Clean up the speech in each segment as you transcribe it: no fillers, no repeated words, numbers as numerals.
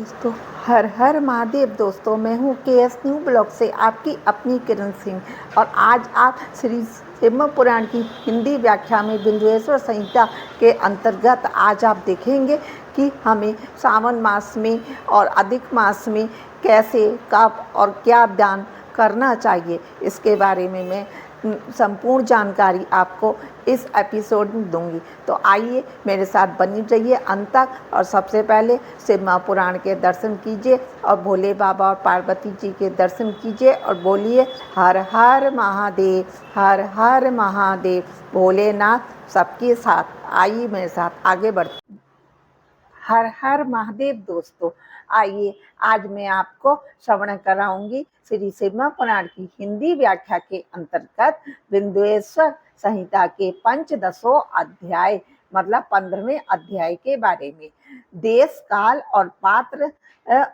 दोस्तों, हर हर महादेव। दोस्तों, मैं हूँ केएस न्यू ब्लॉग से आपकी अपनी किरण सिंह। और आज आप श्री शिव पुराण की हिंदी व्याख्या में बिंदुएश्वर संहिता के अंतर्गत आज आप देखेंगे कि हमें सावन मास में और अधिक मास में कैसे, कब और क्या दान करना चाहिए, इसके बारे में मैं संपूर्ण जानकारी आपको इस एपिसोड में दूंगी। तो आइए मेरे साथ बनी रहिए अंत तक। और सबसे पहले शिव महापुराण के दर्शन कीजिए और भोले बाबा और पार्वती जी के दर्शन कीजिए और बोलिए हर हर महादेव, हर हर महादेव। भोलेनाथ सबके साथ। आइए मेरे साथ आगे बढ़ते। हर हर महादेव। दोस्तों, आइए आज मैं आपको श्रवण कराऊंगी श्री शिव पुराण की हिंदी व्याख्या के अंतर्गत बिंदुएश्वर संहिता के पंचदशों अध्याय मतलब 15वें अध्याय के बारे में। देश, काल और पात्र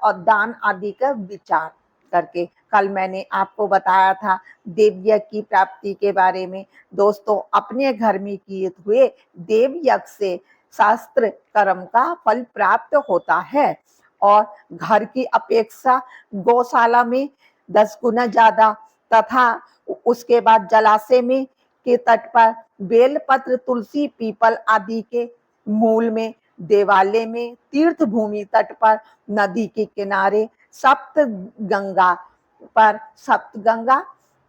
और दान आदि का विचार करके कल मैंने आपको बताया था देव यज्ञ की प्राप्ति के बारे में। दोस्तों, अपने घर में किए हुए देव यज्ञ से शास्त्र कर्म का फल प्राप्त होता है और घर की अपेक्षा गौशाला में 10 गुना ज्यादा तथा उसके बाद जलाशय में के तट पर बेलपत्र, तुलसी, पीपल आदि के मूल में, देवालय में, तीर्थ भूमि तट पर, नदी के किनारे, सप्त गंगा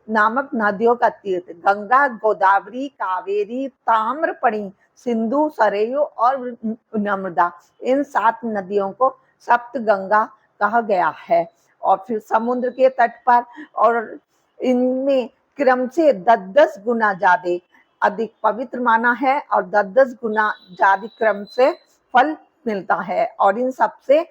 नामक नदियों का तीर्थ, गंगा, गोदावरी, कावेरी, ताम्रपणी, सिंधु, सरयू और नर्मदा, इन 7 नदियों को सप्त गंगा कहा गया है। और फिर समुद्र के तट पर और इनमें क्रम से 10-10 गुना ज्यादा अधिक पवित्र माना है और 10-10 गुना ज्यादा क्रम से फल मिलता है। और इन सबसे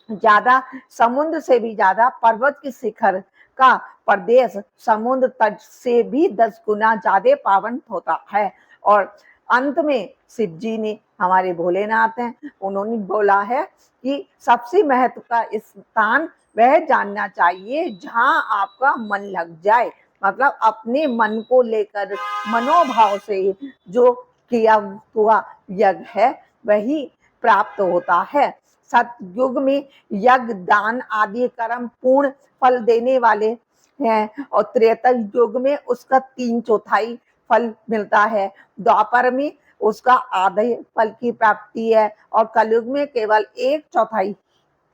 ज्यादा समुद्र से भी ज्यादा पर्वत की शिखर का प्रदेश समुद्र तट से भी 10 गुना ज्यादा पावन होता है। और अंत में शिव जी ने, हमारे भोलेनाथ हैं, उन्होंने बोला है कि सबसे महत्व का स्थान वह जानना चाहिए जहां आपका मन लग जाए। मतलब अपने मन को लेकर मनोभाव से जो किया हुआ यज्ञ है वही प्राप्त होता है। सतयुग में यज्ञ, दान आदि कर्म पूर्ण फल देने वाले हैं और त्रेता युग में उसका 3/4 फल मिलता है। द्वापर में उसका आधे फल की प्राप्ति है और कलयुग में केवल 1/4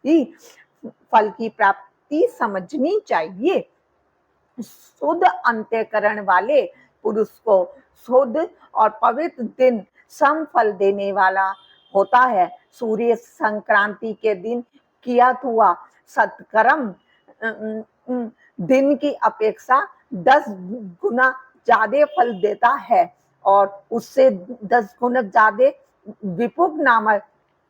ही फल की प्राप्ति समझनी चाहिए। शुद्ध अंतःकरण वाले पुरुष को शुद्ध और पवित्र दिन सम फल देने वाला होता है। सूर्य संक्रांति के दिन किया हुआ सत्कर्म दिन की अपेक्षा 10 गुना ज्यादा फल देता है और उससे 10 गुना ज्यादा विपुग नामक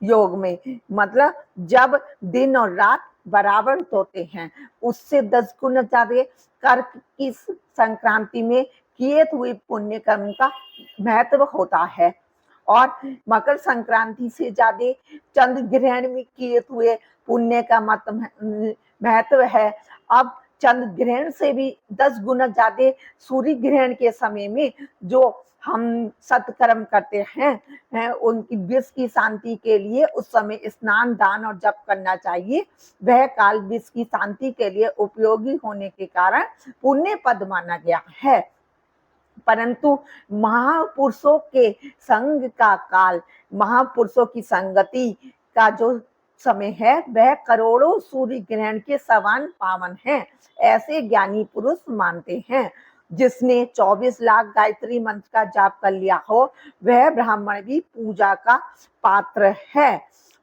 योग में, मतलब जब दिन और रात बराबर होते हैं, उससे 10 गुना ज्यादा कर्क की संक्रांति में किए हुए पुण्य कर्म का महत्व होता है। और मकर संक्रांति से ज्यादा चंद्र ग्रहण में किए हुए पुण्य का महत्व है। अब चंद्र ग्रहण से भी 10 गुना ज्यादा सूर्य ग्रहण के समय में जो हम सत्कर्म करते हैं उनकी विष की शांति के लिए उस समय स्नान, दान और जप करना चाहिए। वह काल विष की शांति के लिए उपयोगी होने के कारण पुण्य पद माना गया है। परंतु महापुरुषों के संग का काल, महापुरुषों की संगति का जो समय है वह करोड़ों सूर्य ग्रहण के समान पावन है, ऐसे ज्ञानी पुरुष मानते हैं। जिसने 24 लाख गायत्री मंत्र का जाप कर लिया हो वह ब्राह्मण भी पूजा का पात्र है।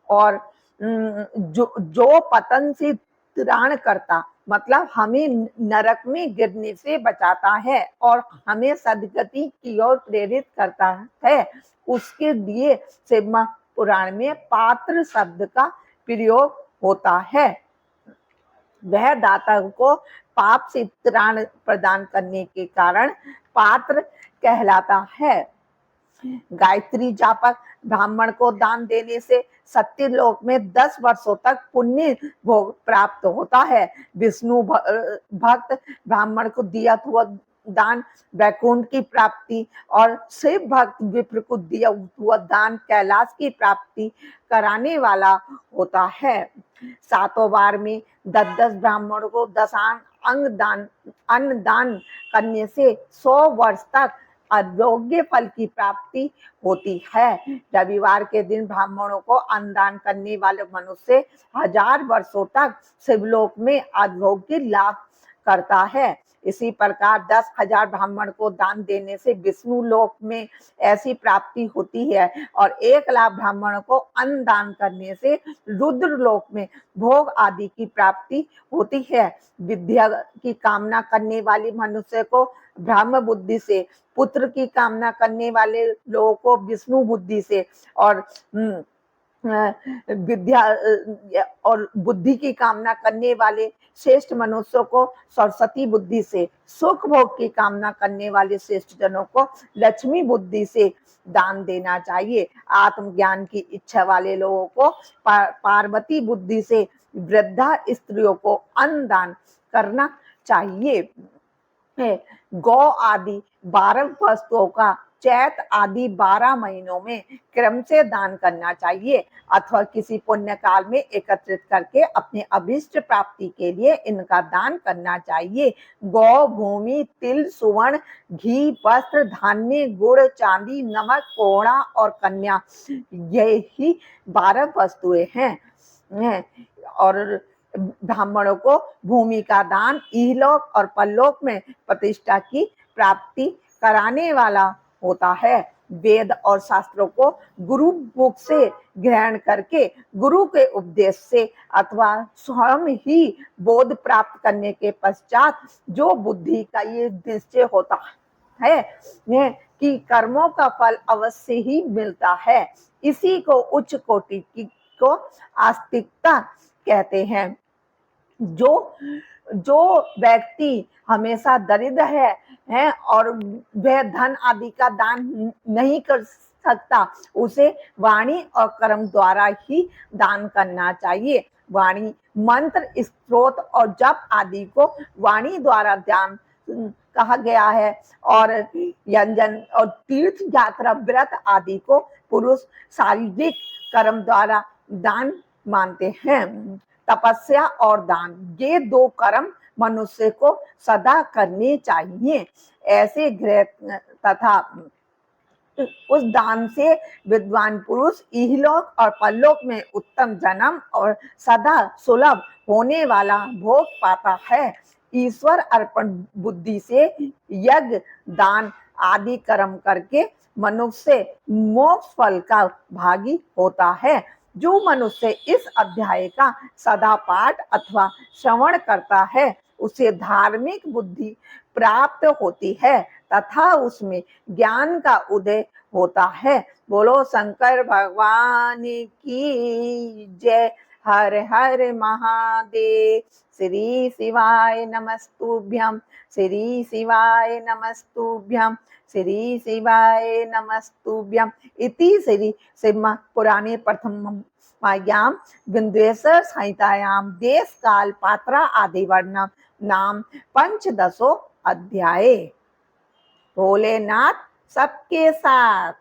और जो पतन से त्राण करता, मतलब हमें नरक में गिरने से बचाता है और हमें सदगति की ओर प्रेरित करता है, उसके लिए शिव पुराण में पात्र शब्द का प्रयोग होता है। वह दाता को पाप से त्राण प्रदान करने के कारण पात्र कहलाता है। गायत्री जापक ब्राह्मण को दान देने से सत्यलोक में 10 वर्षों तक पुण्य भोग प्राप्त होता है। विष्णु भक्त ब्राह्मण को दिया हुआ दान वैकुंठ की प्राप्ति और शिव भक्त विप्र को दिया हुआ दान कैलाश की प्राप्ति कराने वाला होता है। 7 बार में 10-10 ब्राह्मणों को 10 अन्न दान करने से 100 वर्ष तक अयोग्य फल की प्राप्ति होती है। रविवार के दिन ब्राह्मणों को अन्नदान करने वाले मनुष्य 1000 वर्षों तक शिवलोक में अयोग्य लाभ करता है। इसी प्रकार 10,000 ब्राह्मण को दान देने से विष्णु लोक में ऐसी प्राप्ति होती है और 1,00,000 ब्राह्मणों को अन्न दान करने से रुद्र लोक में भोग आदि की प्राप्ति होती है। विद्या की कामना करने वाली मनुष्य को ब्रह्म बुद्धि से, पुत्र की कामना करने वाले लोगों को विष्णु बुद्धि से और विद्या और बुद्धि की कामना करने वाले श्रेष्ठ मनुष्यों को सरस्वती बुद्धि से, सुख भोग की कामना करने वाले श्रेष्ठ जनों को लक्ष्मी बुद्धि से दान देना चाहिए। आत्मज्ञान की इच्छा वाले लोगों को पार्वती बुद्धि से, वृद्धा स्त्रियों को अन्न दान करना चाहिए। गौ आदि 12 वस्तुओं का चैत आदि 12 महीनों में क्रम से दान करना चाहिए अथवा किसी पुण्य काल में एकत्रित करके अपने अभिष्ट प्राप्ति के लिए इनका दान करना चाहिए। गौ, भूमि, तिल, सुवर्ण, घी, वस्त्र, धान्य, गुड़, चांदी, नमक, कोड़ा और कन्या, यही 12 वस्तुएं हैं। और ब्राह्मणों को भूमि का दान इहलोक और परलोक में प्रतिष्ठा की प्राप्ति कराने वाला होता है। वेद और शास्त्रों को गुरु मुख से ग्रहण करके गुरु के उपदेश से अथवा स्वयं ही बोध प्राप्त करने के पश्चात जो बुद्धि का ये निश्चय होता है कि कर्मों का फल अवश्य ही मिलता है, इसी को उच्च कोटि की को आस्तिकता कहते हैं। जो व्यक्ति हमेशा दरिद्र है और वह धन आदि का दान नहीं कर सकता, उसे वाणी और कर्म द्वारा ही दान करना चाहिए। वाणी, मंत्र, स्तोत्र और जप आदि को वाणी द्वारा दान कहा गया है और यंजन और तीर्थ यात्रा व्रत आदि को पुरुष शारीरिक कर्म द्वारा दान मानते हैं। तपस्या और दान, ये 2 कर्म मनुष्य को सदा करने चाहिए। ऐसे गृह तथा उस दान से विद्वान पुरुष इहलोक और परलोक में उत्तम जन्म और सदा सुलभ होने वाला भोग पाता है। ईश्वर अर्पण बुद्धि से यज्ञ, दान आदि कर्म करके मनुष्य मोक्ष फल का भागी होता है। जो मनुष्य इस अध्याय का सदा पाठ अथवा श्रवण करता है, उसे धार्मिक बुद्धि प्राप्त होती है तथा उसमें ज्ञान का उदय होता है। बोलो शंकर भगवान की जय। हर हर महादेव। श्री शिवाय नमस्तुभ्यं, श्री शिवाय नमस्तुभ्यं, श्री शिवाय नमस्तुभ्यं। इति श्री शिव पुराणे प्रथमायां बिंदुसार संहितायां देश काल पात्रा आदि वर्णम नाम 15 अध्याय। भोलेनाथ सबके साथ।